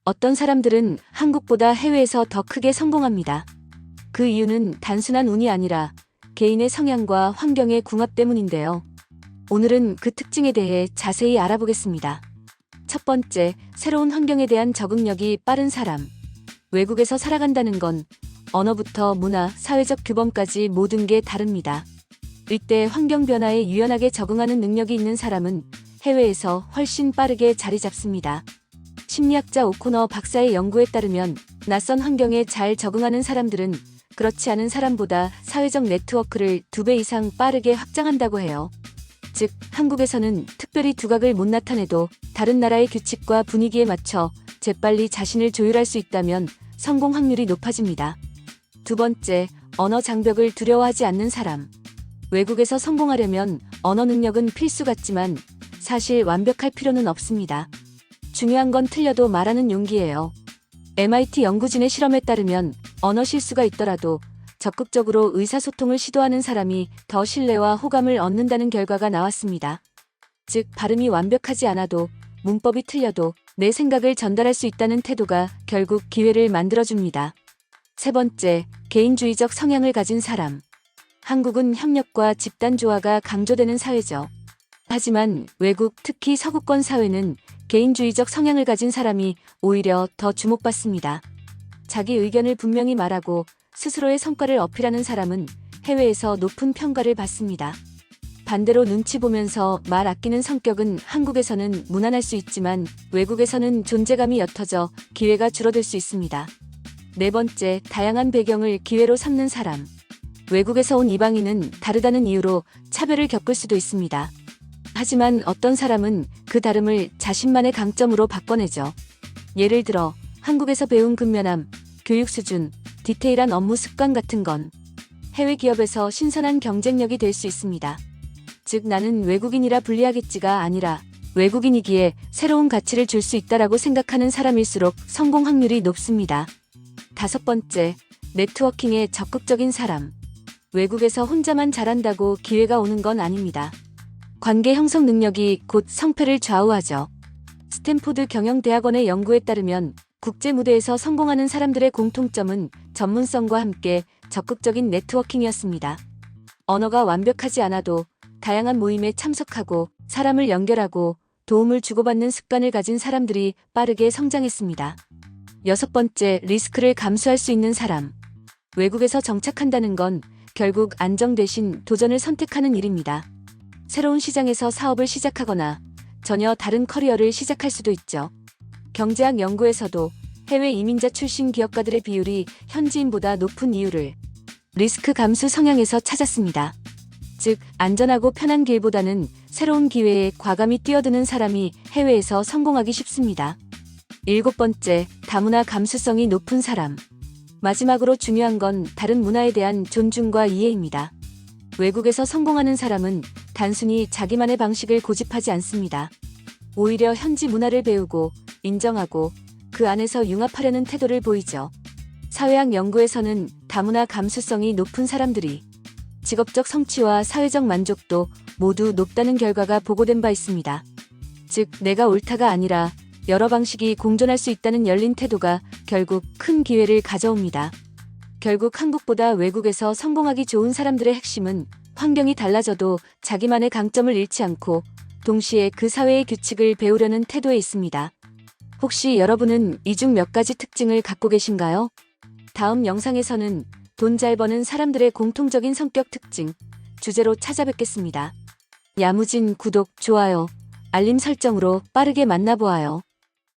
어떤 사람들은 한국보다 해외에서 더 크게 성공합니다. 그 이유는 단순한 운이 아니라 개인의 성향과 환경의 궁합 때문인데요. 오늘은 그 특징에 대해 자세히 알아보겠습니다. 첫 번째, 새로운 환경에 대한 적응력이 빠른 사람. 외국에서 살아간다는 건 언어부터 문화, 사회적 규범까지 모든 게 다릅니다. 이때 환경 변화에 유연하게 적응하는 능력이 있는 사람은 해외에서 훨씬 빠르게 자리 잡습니다. 심리학자 오코너 박사의 연구에 따르면 낯선 환경에 잘 적응하는 사람들은 그렇지 않은 사람보다 사회적 네트워크를 2배 이상 빠르게 확장한다고 해요. 즉, 한국에서는 특별히 두각을 못 나타내도 다른 나라의 규칙과 분위기에 맞춰 재빨리 자신을 조율할 수 있다면 성공 확률이 높아집니다. 두 번째, 언어 장벽을 두려워하지 않는 사람. 외국에서 성공하려면 언어 능력은 필수 같지만 사실 완벽할 필요는 없습니다. 중요한 건 틀려도 말하는 용기예요. MIT 연구진의 실험에 따르면 언어 실수가 있더라도 적극적으로 의사소통을 시도하는 사람이 더 신뢰와 호감을 얻는다는 결과가 나왔습니다. 즉, 발음이 완벽하지 않아도 문법이 틀려도 내 생각을 전달할 수 있다는 태도가 결국 기회를 만들어줍니다. 세 번째, 개인주의적 성향을 가진 사람. 한국은 협력과 집단 조화가 강조되는 사회죠. 하지만 외국, 특히 서구권 사회는 개인주의적 성향을 가진 사람이 오히려 더 주목받습니다. 자기 의견을 분명히 말하고 스스로의 성과를 어필하는 사람은 해외에서 높은 평가를 받습니다. 반대로 눈치 보면서 말 아끼는 성격은 한국에서는 무난할 수 있지만 외국에서는 존재감이 옅어져 기회가 줄어들 수 있습니다. 네 번째, 다양한 배경을 기회로 삼는 사람. 외국에서 온 이방인은 다르다는 이유로 차별을 겪을 수도 있습니다. 하지만 어떤 사람은 그 다름을 자신만의 강점으로 바꿔내죠. 예를 들어 한국에서 배운 근면함, 교육 수준, 디테일한 업무 습관 같은 건 해외 기업에서 신선한 경쟁력이 될 수 있습니다. 즉, 나는 외국인이라 불리하겠지가 아니라 외국인이기에 새로운 가치를 줄 수 있다라고 생각하는 사람일수록 성공 확률이 높습니다. 다섯 번째, 네트워킹에 적극적인 사람. 외국에서 혼자만 잘한다고 기회가 오는 건 아닙니다. 관계 형성 능력이 곧 성패를 좌우하죠. 스탠포드 경영대학원의 연구에 따르면 국제 무대에서 성공하는 사람들의 공통점은 전문성과 함께 적극적인 네트워킹이었습니다. 언어가 완벽하지 않아도 다양한 모임에 참석하고 사람을 연결하고 도움을 주고받는 습관을 가진 사람들이 빠르게 성장했습니다. 여섯 번째, 리스크를 감수할 수 있는 사람. 외국에서 정착한다는 건 결국 안정 대신 도전을 선택하는 일입니다. 새로운 시장에서 사업을 시작하거나 전혀 다른 커리어를 시작할 수도 있죠. 경제학 연구에서도 해외 이민자 출신 기업가들의 비율이 현지인보다 높은 이유를 리스크 감수 성향에서 찾았습니다. 즉, 안전하고 편한 길보다는 새로운 기회에 과감히 뛰어드는 사람이 해외에서 성공하기 쉽습니다. 일곱 번째, 다문화 감수성이 높은 사람. 마지막으로 중요한 건 다른 문화에 대한 존중과 이해입니다. 외국에서 성공하는 사람은 단순히 자기만의 방식을 고집하지 않습니다. 오히려 현지 문화를 배우고 인정하고 그 안에서 융합하려는 태도를 보이죠. 사회학 연구에서는 다문화 감수성이 높은 사람들이 직업적 성취와 사회적 만족도 모두 높다는 결과가 보고된 바 있습니다. 즉, 내가 옳다가 아니라 여러 방식이 공존할 수 있다는 열린 태도가 결국 큰 기회를 가져옵니다. 결국 한국보다 외국에서 성공하기 좋은 사람들의 핵심은 환경이 달라져도 자기만의 강점을 잃지 않고 동시에 그 사회의 규칙을 배우려는 태도에 있습니다. 혹시 여러분은 이 중 몇 가지 특징을 갖고 계신가요? 다음 영상에서는 돈 잘 버는 사람들의 공통적인 성격 특징 주제로 찾아뵙겠습니다. 야무진 구독, 좋아요, 알림 설정으로 빠르게 만나보아요.